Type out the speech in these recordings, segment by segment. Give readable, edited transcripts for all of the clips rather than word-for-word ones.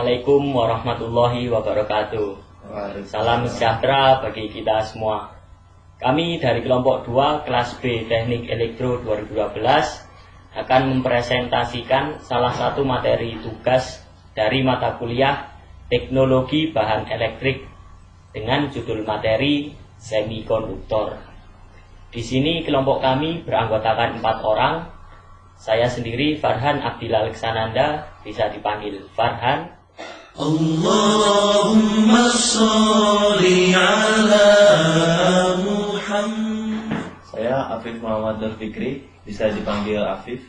Assalamualaikum warahmatullahi wabarakatuh. Salam sejahtera bagi kita semua. Kami dari kelompok 2 kelas B Teknik Elektro 2012 akan mempresentasikan salah satu materi tugas dari mata kuliah Teknologi Bahan Elektrik dengan judul materi Semikonduktor. Di sini kelompok kami beranggotakan 4 orang. Saya sendiri Farhan Abdillah Leksananda, bisa dipanggil Farhan. Allahumma sholli ala Muhammad. Saya Afif Muhammad Nur Fikri, bisa dipanggil Afif.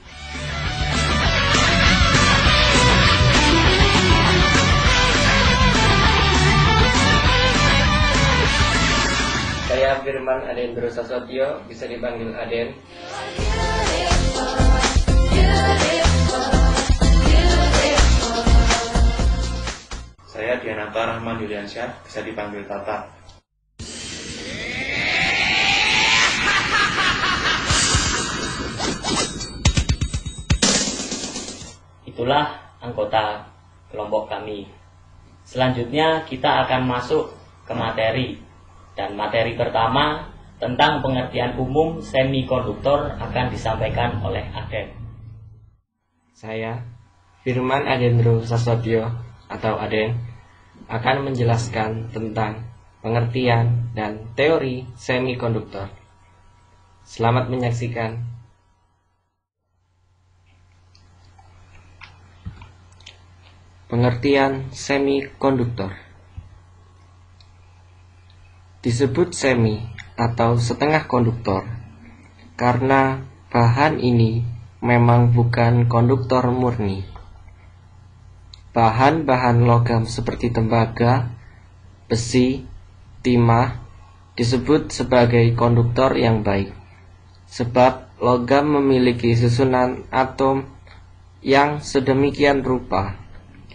Saya Firman Adendro Sasotio, bisa dipanggil Aden. Saya Dianata Rahman Yuliansyah, bisa dipanggil Tata. Itulah anggota kelompok kami. Selanjutnya kita akan masuk ke materi. Dan materi pertama tentang pengertian umum semikonduktor akan disampaikan oleh Aden. Saya Firman Adendro Sasotio atau Aden akan menjelaskan tentang pengertian dan teori semikonduktor. Selamat menyaksikan. Pengertian semikonduktor. Disebut semi atau setengah konduktor karena bahan ini memang bukan konduktor murni. Bahan-bahan logam seperti tembaga, besi, timah disebut sebagai konduktor yang baik, sebab logam memiliki susunan atom yang sedemikian rupa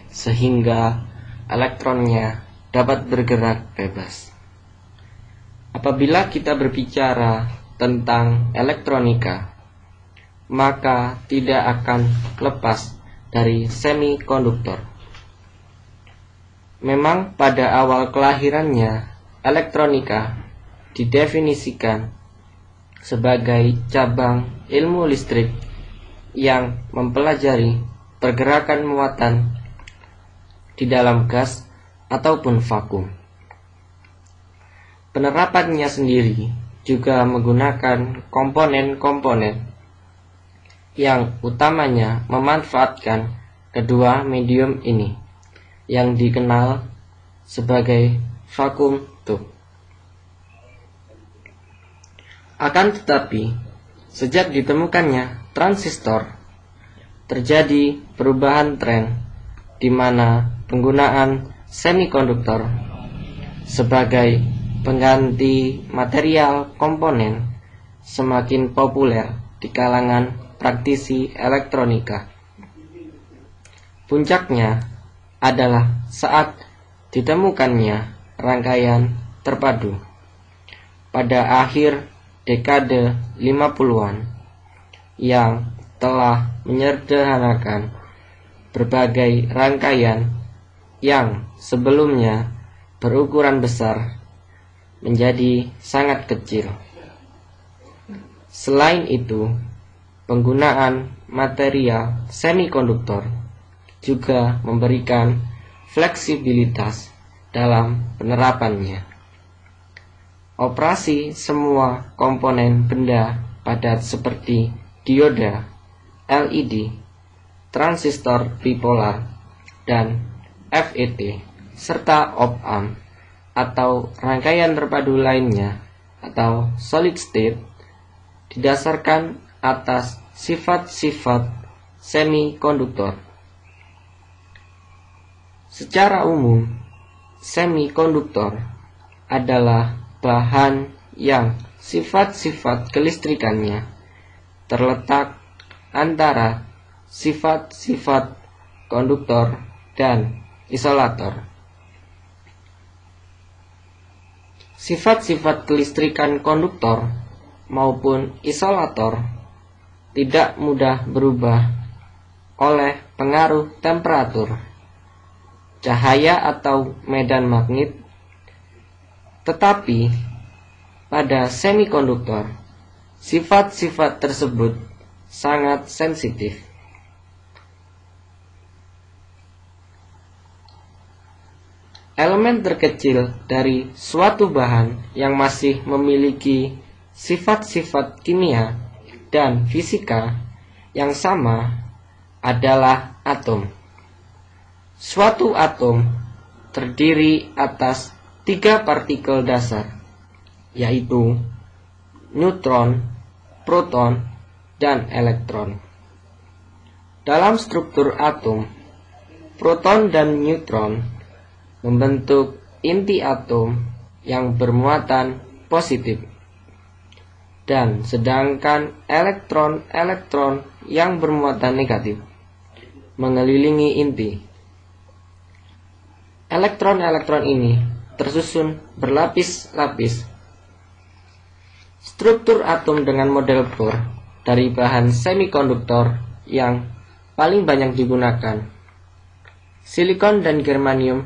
sehingga elektronnya dapat bergerak bebas. Apabila kita berbicara tentang elektronika, maka tidak akan lepas dari semikonduktor. Memang pada awal kelahirannya, elektronika didefinisikan sebagai cabang ilmu listrik yang mempelajari pergerakan muatan di dalam gas ataupun vakum. Penerapannya sendiri juga menggunakan komponen-komponen yang utamanya memanfaatkan kedua medium ini yang dikenal sebagai vakum tube. Akan tetapi, sejak ditemukannya transistor, terjadi perubahan tren di mana penggunaan semikonduktor sebagai pengganti material komponen semakin populer di kalangan praktisi elektronika. Puncaknya adalah saat ditemukannya rangkaian terpadu pada akhir dekade 50-an yang telah menyederhanakan berbagai rangkaian yang sebelumnya berukuran besar menjadi sangat kecil. Selain itu, penggunaan material semikonduktor juga memberikan fleksibilitas dalam penerapannya. Operasi semua komponen benda padat seperti dioda, LED, transistor bipolar, dan FET, serta op-amp atau rangkaian terpadu lainnya atau solid state didasarkan atas sifat-sifat semikonduktor. Secara umum, semikonduktor adalah bahan yang sifat-sifat kelistrikannya terletak antara sifat-sifat konduktor dan isolator. Sifat-sifat kelistrikan konduktor maupun isolator tidak mudah berubah oleh pengaruh temperatur. cahaya atau medan magnet. Tetapi pada semikonduktor, sifat-sifat tersebut sangat sensitif. Elemen terkecil dari suatu bahan yang masih memiliki sifat-sifat kimia dan fisika yang sama adalah atom. Suatu atom terdiri atas 3 partikel dasar, yaitu neutron, proton, dan elektron. Dalam struktur atom, proton dan neutron membentuk inti atom yang bermuatan positif, dan sedangkan elektron-elektron yang bermuatan negatif mengelilingi inti. Elektron-elektron ini tersusun berlapis-lapis. Struktur atom dengan model Bohr dari bahan semikonduktor yang paling banyak digunakan, silikon dan germanium,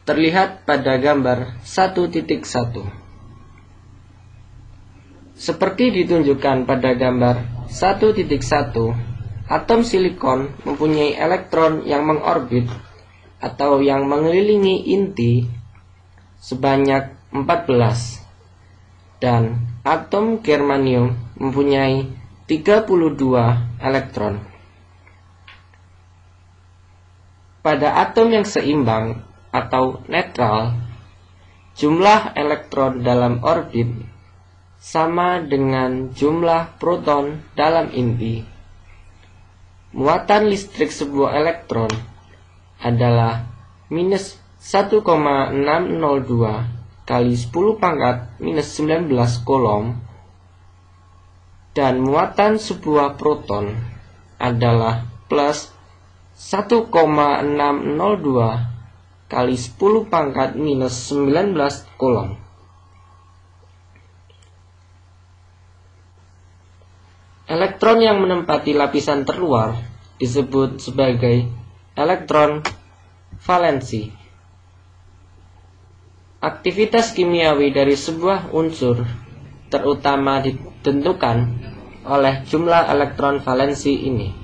terlihat pada gambar 1.1. Seperti ditunjukkan pada gambar 1.1, atom silikon mempunyai elektron yang mengorbit atau yang mengelilingi inti sebanyak 14, dan atom germanium mempunyai 32 elektron. Pada atom yang seimbang atau netral, jumlah elektron dalam orbit sama dengan jumlah proton dalam inti. Muatan listrik sebuah elektron adalah minus 1,602 kali 10 pangkat minus 19 coulomb, dan muatan sebuah proton adalah plus 1,602 kali 10 pangkat minus 19 coulomb. Elektron yang menempati lapisan terluar disebut sebagai elektron valensi. Aktivitas kimiawi dari sebuah unsur terutama ditentukan oleh jumlah elektron valensi ini.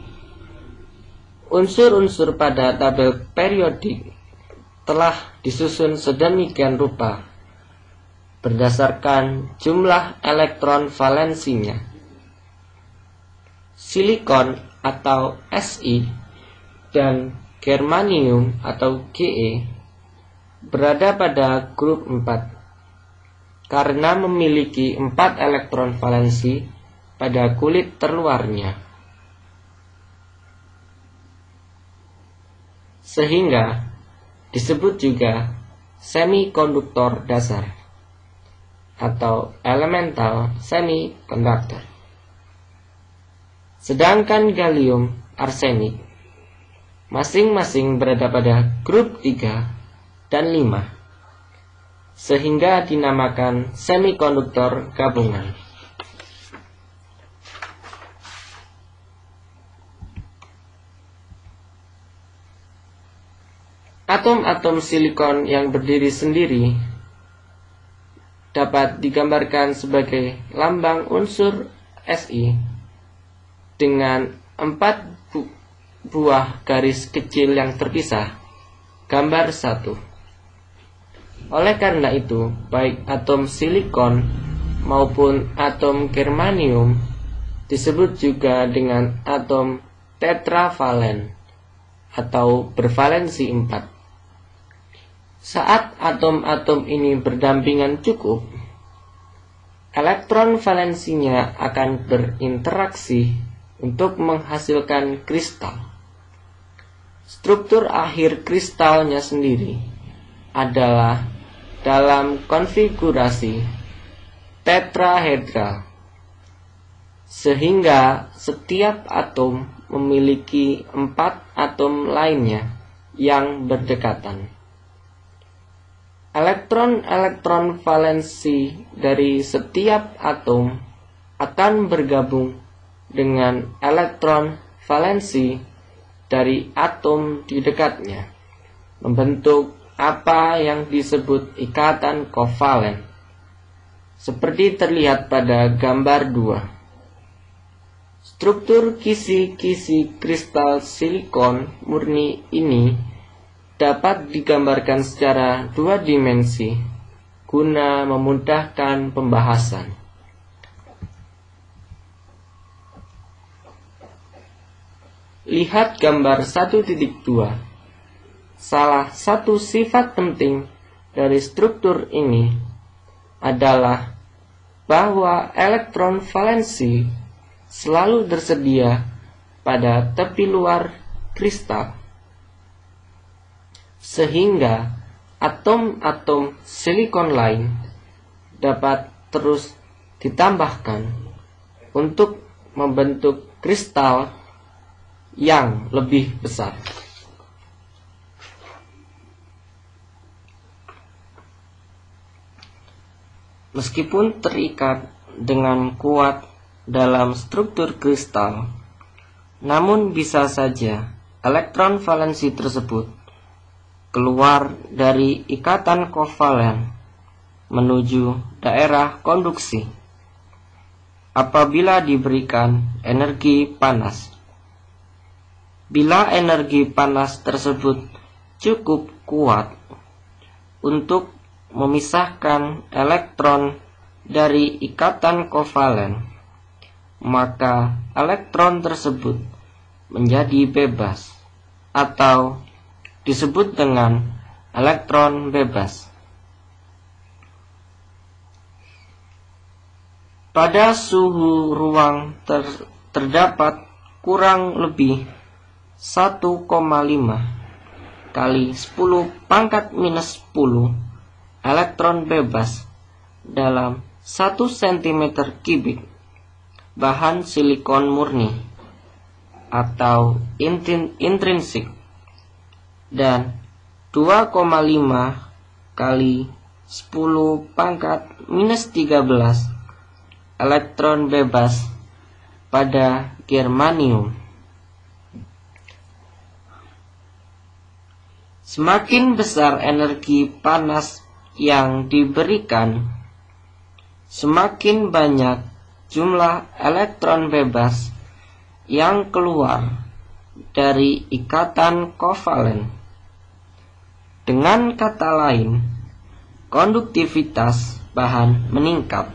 Unsur-unsur pada tabel periodik telah disusun sedemikian rupa berdasarkan jumlah elektron valensinya. Silikon atau Si dan germanium atau Ge berada pada grup 4 karena memiliki 4 elektron valensi pada kulit terluarnya, sehingga disebut juga semikonduktor dasar atau elemental semiconductor. Sedangkan gallium, arsenik masing-masing berada pada grup 3 dan 5, sehingga dinamakan semikonduktor gabungan. Atom-atom silikon yang berdiri sendiri dapat digambarkan sebagai lambang unsur Si dengan 4 buah garis kecil yang terpisah, gambar 1. Oleh karena itu, baik atom silikon maupun atom germanium disebut juga dengan atom tetravalen atau bervalensi 4. Saat atom-atom ini berdampingan cukup, elektron valensinya akan berinteraksi untuk menghasilkan kristal. Struktur akhir kristalnya sendiri adalah dalam konfigurasi tetrahedral, sehingga setiap atom memiliki 4 atom lainnya yang berdekatan. Elektron-elektron valensi dari setiap atom akan bergabung dengan elektron valensi dari atom di dekatnya, membentuk apa yang disebut ikatan kovalen, seperti terlihat pada gambar 2. Struktur kisi-kisi kristal silikon murni ini dapat digambarkan secara 2 dimensi guna memudahkan pembahasan. Lihat gambar 1.2. Salah satu sifat penting dari struktur ini adalah bahwa elektron valensi selalu tersedia pada tepi luar kristal, sehingga atom-atom silikon lain dapat terus ditambahkan untuk membentuk kristal yang lebih besar. Meskipun terikat dengan kuat dalam struktur kristal, namun bisa saja elektron valensi tersebut keluar dari ikatan kovalen menuju daerah konduksi apabila diberikan energi panas. Bila energi panas tersebut cukup kuat untuk memisahkan elektron dari ikatan kovalen, maka elektron tersebut menjadi bebas atau disebut dengan elektron bebas. Pada suhu ruang terdapat kurang lebih 1,5 kali 10⁻⁻10 elektron bebas dalam 1 cm3 bahan silikon murni atau intrinsik, dan 2,5 kali 10⁻⁻13 elektron bebas pada germanium. Semakin besar energi panas yang diberikan, semakin banyak jumlah elektron bebas yang keluar dari ikatan kovalen. Dengan kata lain, konduktivitas bahan meningkat.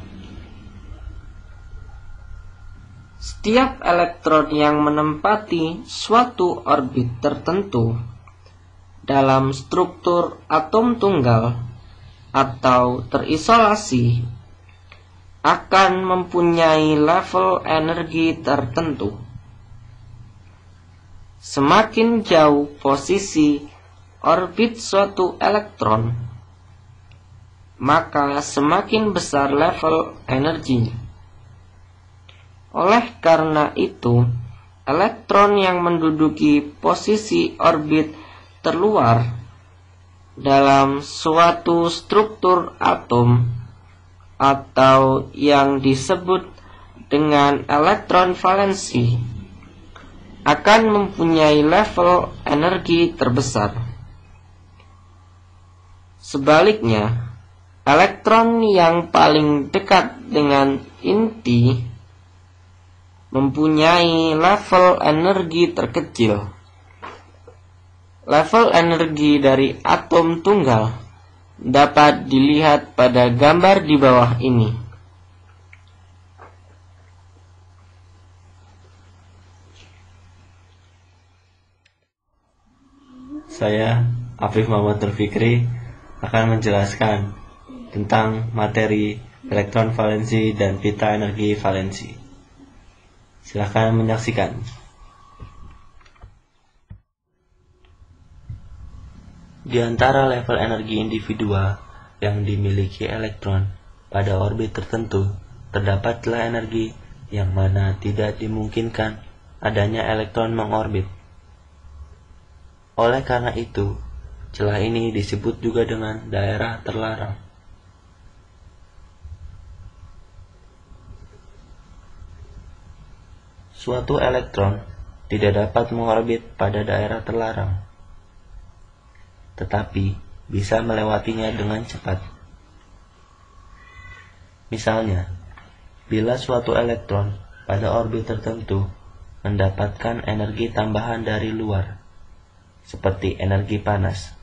Setiap elektron yang menempati suatu orbit tertentu dalam struktur atom tunggal atau terisolasi akan mempunyai level energi tertentu. Semakin jauh posisi orbit suatu elektron, maka semakin besar level energinya. Oleh karena itu, elektron yang menduduki posisi orbit terluar dalam suatu struktur atom atau yang disebut dengan elektron valensi akan mempunyai level energi terbesar. Sebaliknya, elektron yang paling dekat dengan inti mempunyai level energi terkecil. Level energi dari atom tunggal dapat dilihat pada gambar di bawah ini. Saya, Afif Muhammad Fikri, akan menjelaskan tentang materi elektron valensi dan pita energi valensi. Silakan menyaksikan. Di antara level energi individual yang dimiliki elektron pada orbit tertentu, terdapatlah energi yang mana tidak dimungkinkan adanya elektron mengorbit. Oleh karena itu, celah ini disebut juga dengan daerah terlarang. Suatu elektron tidak dapat mengorbit pada daerah terlarang. tetapi bisa melewatinya dengan cepat. Misalnya, bila suatu elektron pada orbit tertentu mendapatkan energi tambahan dari luar, seperti energi panas,